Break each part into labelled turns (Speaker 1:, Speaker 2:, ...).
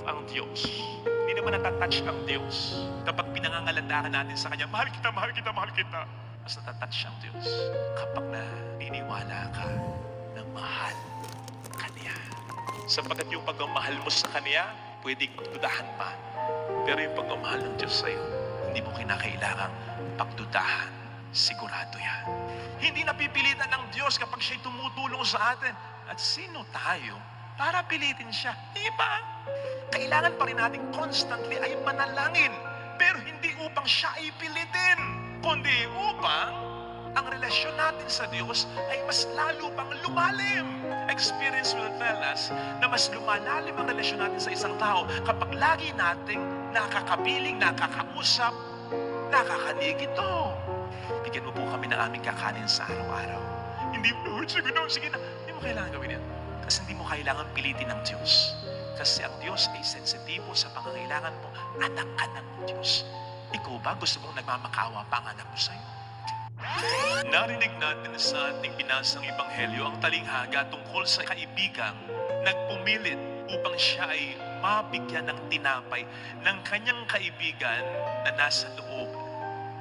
Speaker 1: ang Diyos. Hindi naman natatouch ang Diyos kapag pinangangalandakan natin sa Kanya, mahal kita, mahal kita, mahal kita. Mas natatouch ang Diyos kapag naniniwala ka na mahal ka niya. Sapagkat yung pagmamahal mo sa Kanya, pwedeng pagdudahan pa. Pero yung pagmamahal ng Diyos sa'yo, hindi mo kinakailangang pagdudahan. Sigurado yan. Hindi napipilitan ng Diyos kapag siya'y tumutulong sa atin. At sino tayo para pilitin siya? Di ba? Kailangan pa rin natin constantly ay manalangin. Pero hindi upang siya ay pilitin, kundi upang ang relasyon natin sa Diyos ay mas lalo pang lumalim. Experience will tell us na mas lumalalim ang relasyon natin sa isang tao kapag lagi nating nakakapiling, nakakausap, nakakanig ito. Bigyan mo po kami ng aming kakanin sa araw-araw. Hindi mo, sige na. Hindi mo kailangan gawin yan. Kasi hindi mo kailangan pilitin ng Diyos. Kasi ang Diyos ay sensitibo sa pangangailangan mo. Anak ka ng Diyos. Ikaw ba gusto mong nagmamakawa pa ang anak mo sa'yo? Narinig natin sa ating binasang ebanghelyo ang talinghaga tungkol sa kaibigang nagpumilit upang siya ay mabigyan ng tinapay ng kanyang kaibigan na nasa loob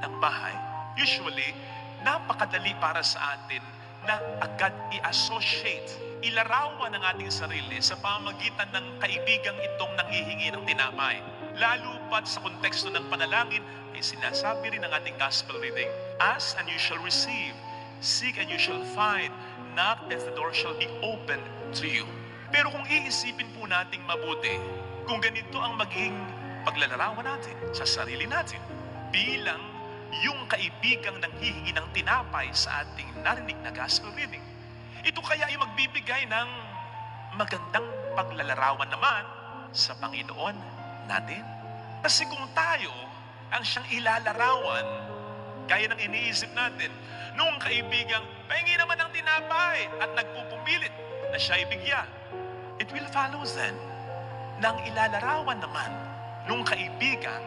Speaker 1: ng bahay. Usually, napakadali para sa atin na agad i-associate, ilarawan ng ating sarili sa pamagitan ng kaibigang itong nanghihingi ng tinapay. Lalo pat sa konteksto ng panalangin, ay sinasabi rin ng ating gospel reading, ask and you shall receive, seek and you shall find, knock and the door shall be opened to you. Pero kung iisipin po nating mabuti, kung ganito ang magiging paglalarawan natin sa sarili natin, bilang yung kaibigang nanghihingi ng tinapay sa ating narinig na gospel reading, ito kaya ay magbibigay ng magandang paglalarawan naman sa Panginoon natin. Kasi kung tayo ang siyang ilalarawan, gaya ng iniisip natin, nung kaibigang pahingi naman ng tinapay at nagpupumilit na siya ibigyan, it will follow then na ang ilalarawan naman nung kaibigang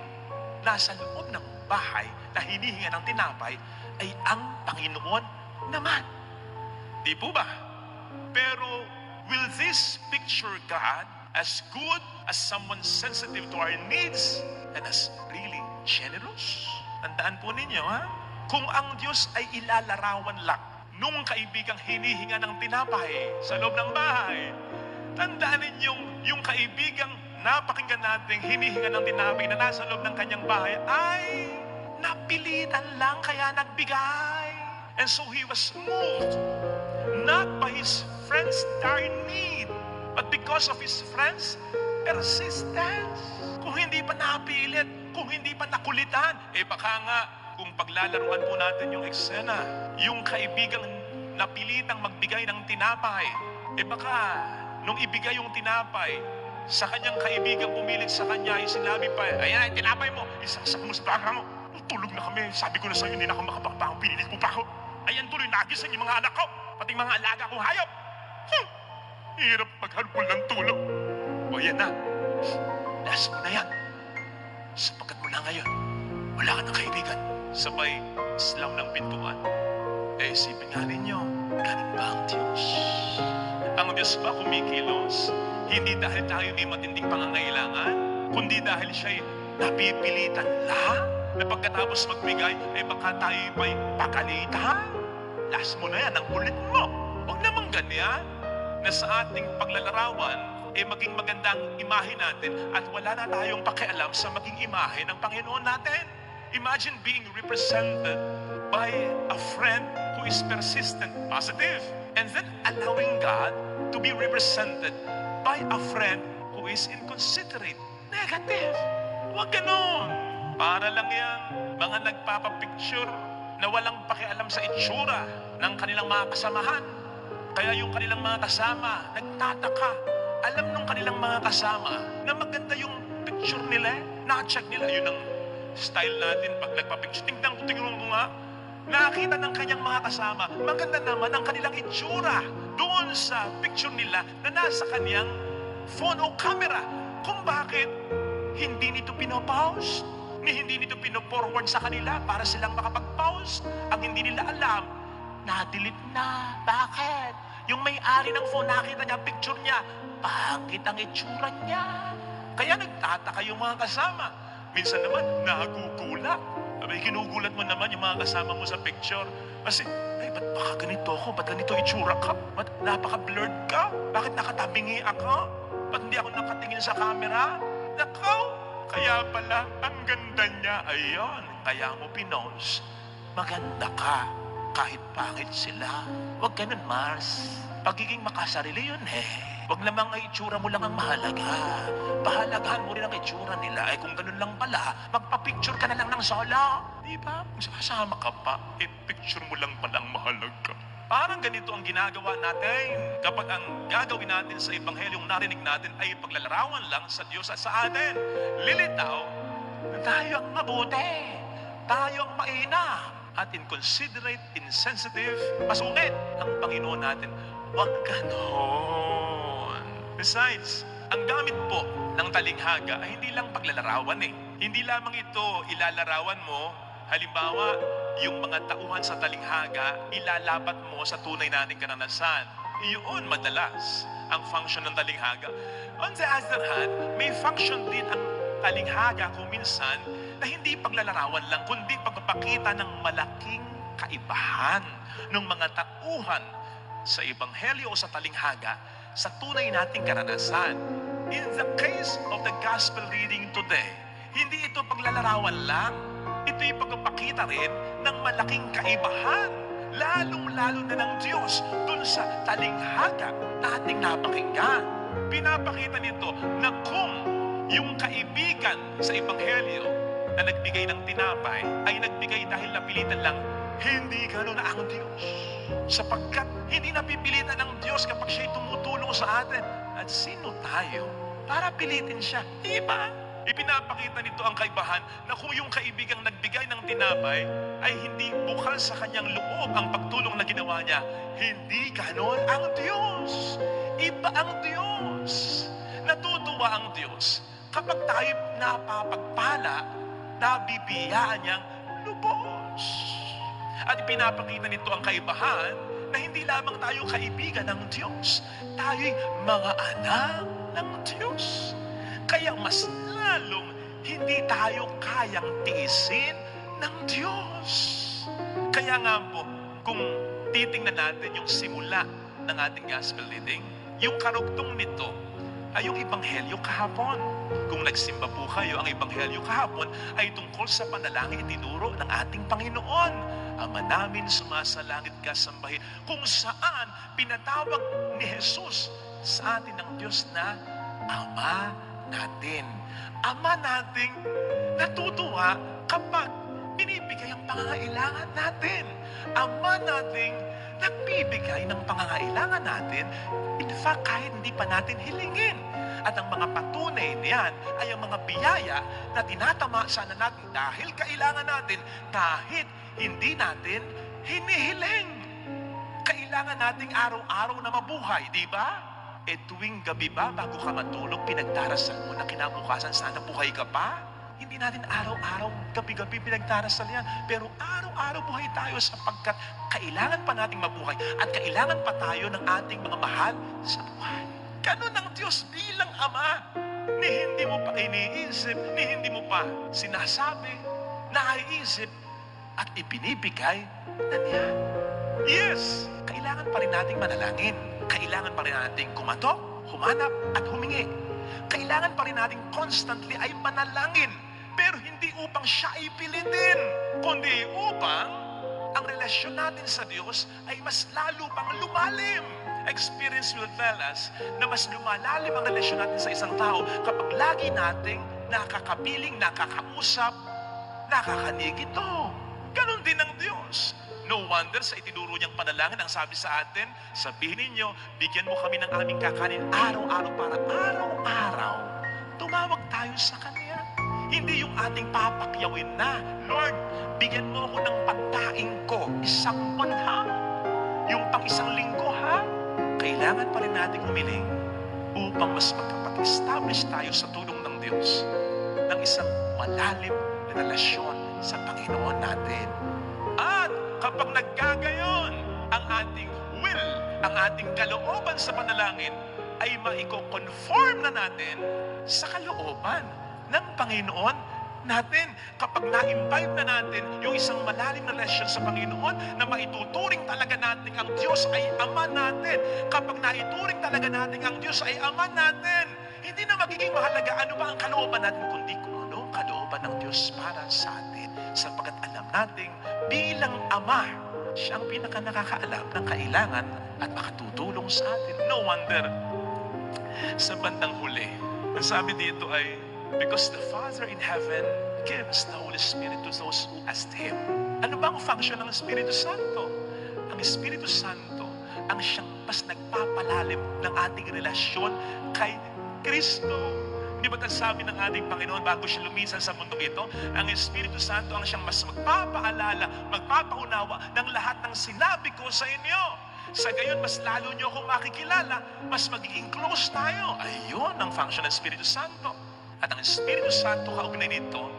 Speaker 1: nasa loob ng bahay na hinihinga ng tinapay ay ang Panginoon naman. Di po ba? Pero will this picture God as good as someone sensitive to our needs and as really generous? Tandaan po ninyo, ha? Kung ang Diyos ay ilalarawan lang nung kaibigang hinihinga ng tinapay sa loob ng bahay, tandaan ninyong yung kaibigang napakinggan natin hinihinga ng tinapay na nasa loob ng kanyang bahay ay napilitan lang kaya nagbigay. And so he was moved not by his friends' dire need, but because of his friends' persistence. Kung hindi pa napilit, kung hindi pa nakulitan, baka nga kung paglalaruan po natin yung eksena, yung kaibigang napilitang magbigay ng tinapay, baka nung ibigay yung tinapay, sa kanyang kaibigang pumilit sa kanya, sinabi pa, ayan, tinapay mo, isasak mo sa baka mo. Tulog na kami, sabi ko na sa'yo, hindi na ako makapagpako, pinilit mo pa ako. Ayan, tuloy nagising yung mga anak ko, pati mga alaga kong hayop. Hirap maghalpol ng tulog. O yan na, last mo na yan. Sapagkat mula ngayon, wala ka ng kaibigan. Sabay, slam ng pintuan. Isipin nga ninyo, ganun ba ang Diyos? Ang Diyos ba kumikilos? Hindi dahil tayo may matinding pangangailangan, kundi dahil siya'y napipilitan lang na pagkatapos magbigay, baka tayo may pagalitan. Last mo na yan, ang kulit mo. Huwag namang ganyan na sa ating paglalarawan, maging magandang imahe natin at wala na tayong pakialam sa maging imahe ng Panginoon natin. Imagine being represented by a friend who is persistent, positive, and then allowing God to be represented by a friend who is inconsiderate, negative. Huwag ganun. Para lang yan, mga nagpapapicture na walang pakialam sa itsura ng kanilang mga kasamahan. Kaya yung kanilang mga kasama, nagtataka. Alam nung kanilang mga kasama na maganda yung picture nila, na-check nila. Yun ang style natin pag nagpapicture. Tingnan mo nga, nakita ng kanyang mga kasama, maganda naman ang kanilang itsura doon sa picture nila na nasa kanyang phone o camera. Kung bakit hindi nito pinopost, hindi nito pinoforward sa kanila para silang makapag-post. Ang hindi nila alam, na-delete na. Bakit? Yung may-ari ng phone, nakita niya, picture niya, pangit ang itsura niya. Kaya nagtataka yung mga kasama. Minsan naman, nagugulat. Abay, ginugulat mo naman yung mga kasama mo sa picture. Kasi, ay, ba't baka ganito ako? Ba't ganito itsura ka? Ba't napaka-blurred ka? Bakit nakatabingi ako? Ba't hindi ako nakatingin sa camera? Nakaw! Kaya pala, ang ganda niya. Ayun, kaya mo pinost. Maganda ka, kahit pangit sila. Huwag ganun, Mars. Pagiging makasarili yun Huwag lamang ang itsura mo lang ang mahalaga. Pahalagahan mo rin ang itsura nila. Ay kung ganun lang pala, magpa-picture ka na lang ng solo. Di ba? Kung sasama ka pa, picture mo lang palang mahalaga. Parang ganito ang ginagawa natin kapag ang gagawin natin sa Ebanghelyong narinig natin ay paglalarawan lang sa Diyos at sa atin. Lilitaw na tayo ang mabuti, tayo ang maina, at inconsiderate, insensitive, masungit ang Panginoon natin. Huwag ganon. Besides, ang gamit po ng talinghaga ay hindi lang paglalarawan Hindi lamang ito ilalarawan mo. Halimbawa, yung mga tauhan sa talinghaga, ilalapat mo sa tunay nating karanasan. Iyon madalas ang function ng talinghaga. On the other hand, may function din ang talinghaga kung minsan na hindi paglalarawan lang, kundi pagpapakita ng malaking kaibahan ng mga tauhan sa Ebanghelyo o sa talinghaga sa tunay nating karanasan. In the case of the gospel reading today, hindi ito paglalarawan lang. Ito'y pagpapakita rin ng malaking kaibahan, lalong-lalo na ng Diyos dun sa talinghaga na ating napakinggan. Pinapakita nito na kung yung kaibigan sa Ebanghelyo na nagbigay ng tinapay ay nagbigay dahil napilitan lang, hindi gano'n ang Diyos. Sapagkat hindi napipilitan ng Diyos kapag siya'y tumutulong sa atin. At sino tayo para pilitin siya? Di ba? Ipinapakita nito ang kaibahan na kung yung kaibigang nagbigay ng tinapay ay hindi bukal sa kanyang loob ang pagtulong na ginawa niya, hindi gano'n ang Diyos. Iba ang Diyos. Natutuwa ang Diyos kapag tayo napapagpala, nabibiyaan niyang lubos. At ipinapakita nito ang kaibahan na hindi lamang tayo kaibigan ng Diyos, tayo'y mga anak ng Diyos. Kaya mas lalong hindi tayo kayang tiisin ng Diyos. Kaya nga po, kung titingnan natin yung simula ng ating gospel reading, yung karugtong nito ay yung Ebanghelyo kahapon. Kung nagsimba po kayo, ang Ebanghelyo kahapon ay tungkol sa panalangin itinuro ng ating Panginoon. Ama namin, sumasalangit ka, sambahin. Kung saan pinatawag ni Jesus sa atin ng Diyos na Ama natin. Ama nating natutuwa kapag binibigay ang pangangailangan natin. Ama nating nagbibigay ng pangangailangan natin, in fact, kahit hindi pa natin hilingin. At ang mga patunay niyan ay ang mga biyaya na tinatama sana natin dahil kailangan natin kahit hindi natin hinihiling. Kailangan nating araw-araw na mabuhay, di ba? Tuwing gabi ba, bago ka matulog, pinagdarasal mo na kinabukasan sana buhay ka pa? Hindi natin araw-araw, gabi-gabi pinagdarasal yan. Pero araw-araw buhay tayo sapagkat kailangan pa nating mabuhay at kailangan pa tayo ng ating mga mahal sa buhay. Ganun ang Diyos bilang Ama. Ni hindi mo pa iniisip, ni hindi mo pa sinasabi, naiisip, at ibinibigay na niya. Yes, kailangan pa rin nating manalangin. Kailangan pa rin nating kumatok, humanap, at humingi. Kailangan pa rin nating constantly ay manalangin. Pero hindi upang siya ay pilitin, kundi upang ang relasyon natin sa Diyos ay mas lalo pang lumalim. Experience will tell us na mas lumalalim ang relasyon natin sa isang tao kapag lagi nating nakakapiling, nakakausap, nakakanig ito. Ganon din ang Diyos. No wonder sa itinuro niyang panalangin ang sabi sa atin, sabihin ninyo, bigyan mo kami ng aming kakanin araw-araw para araw-araw tumawag tayo sa Kanya. Hindi yung ating papakyawin na, Lord, bigyan mo ako ng pagkain ko isang buwan ha, yung pang isang linggo ha. Kailangan pa rin natin humiling upang mas magkapag-establish tayo sa tulong ng Diyos ng isang malalim na relasyon sa Panginoon natin. At kapag nagkagayon ang ating will, ang ating kalooban sa panalangin, ay maiko-conform na natin sa kalooban ng Panginoon natin. Kapag na-imbibe na natin yung isang malalim na relasyon sa Panginoon, na maituturing talaga natin ang Diyos ay Ama natin. Kapag naituring talaga natin ang Diyos ay Ama natin, hindi na magiging mahalaga ano ba ang kalooban natin, kundi kung ano ang kalooban ng Diyos para sa atin. Sapagkat alam natin bilang Ama, siya ang pinaka nakakaalam ng kailangan at makatutulong sa atin. No wonder, sa bandang huli, ang sabi dito ay, because the Father in heaven gives the Holy Spirit to those who ask Him. Ano ba ang function ng Espiritu Santo? Ang Espiritu Santo ang siyang mas nagpapalalim ng ating relasyon kay Kristo. Di ba sabi ng ating Panginoon bago siya lumisan sa mundong ito, ang Espiritu Santo ang siyang mas magpapaalala, magpapaunawa ng lahat ng sinabi ko sa inyo. Sa gayon, mas lalo nyo akong makikilala, mas magiging close tayo. Ayun ang function ng Espiritu Santo. At ang Espiritu Santo, kaugnay nito,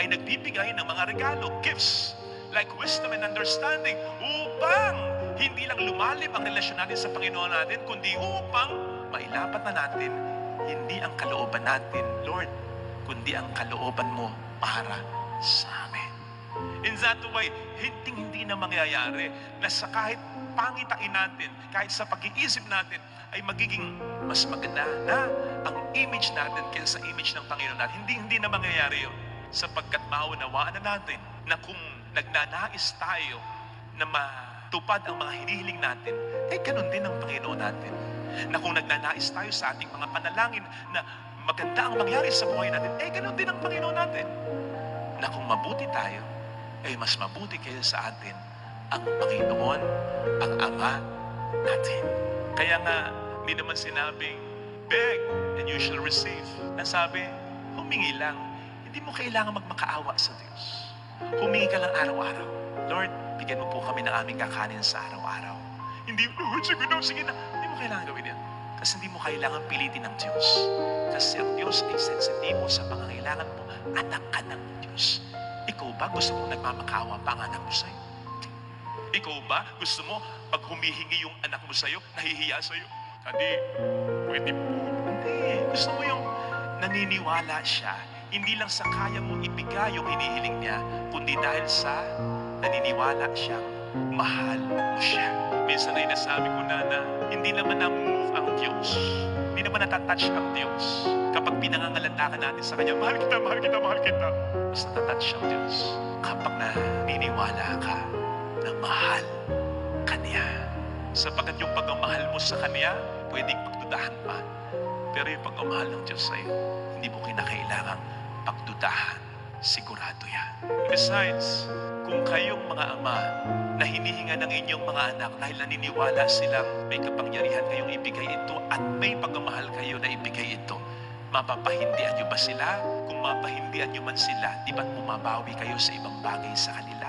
Speaker 1: ay nagbibigay ng mga regalo, gifts, like wisdom and understanding, upang hindi lang lumalim ang relasyon natin sa Panginoon natin, kundi upang mailapat na natin, hindi ang kalooban natin, Lord, kundi ang kalooban mo para sa amin. In that way, hindi na mangyayari na sa kahit pangitain natin, kahit sa pag-iisip natin, ay magiging mas maganda na ang image natin kaysa sa image ng Panginoon natin. Hindi na mangyayari yun. Sapagkat maunawaan na natin na kung nagnanais tayo na matupad ang mga hinihiling natin, eh ganun din ang Panginoon natin. Na kung nagnanais tayo sa ating mga panalangin na maganda ang mangyari sa buhay natin, eh ganun din ang Panginoon natin. Na kung mabuti tayo, eh mas mabuti kaysa sa atin ang Panginoon, ang Ama natin. Kaya nga, hindi naman sinabing, beg and you shall receive. Nasabi, humingi lang. Hindi mo kailangan magmakaawa sa Diyos. Humingi ka lang araw-araw. Lord, bigyan mo po kami ng aming kakanin sa araw-araw. Hindi, Lord, sige na. Hindi mo kailangan gawin yan. Kasi hindi mo kailangan pilitin ng Diyos. Kasi ang Diyos ay sensitibo sa pangangailangan mo. Anak ka ng Diyos. Ikaw ba gusto mong nagmamakaawa pa ang anak mo sa'yo? Ikaw ba gusto mo pag humihingi yung anak mo sa'yo, nahihiya sa'yo? Hindi, pwede po. Hindi, gusto mo yung naniniwala siya, hindi lang sa kaya mo ibigay yung hinihiling niya, kundi dahil sa naniniwala siyang mahal mo siya. Minsan ay nasabi ko na hindi naman na-move ang Diyos. Hindi naman natatouch ang Diyos. Kapag pinangangalandakan natin sa Kanya, mahal kita, mahal kita, mahal kita. Mas natatouch ang Diyos kapag naniniwala ka na mahal ka niya. Sapagkat yung pagmamahal mo sa Kanya, pwedeng pagdudahan pa. Pero yung pagmamahal ng Diyos sa'yo, hindi mo kinakailangang pagdudahan. Sigurado yan. Besides, kung kayong mga ama na hinihinga ng inyong mga anak dahil naniniwala silang may kapangyarihan kayong ibigay ito at may pagmamahal kayo na ibigay ito, mapapahindihan nyo ba sila? Kung mapahindihan nyo man sila, di ba't bumabawi kayo sa ibang bagay sa kanila?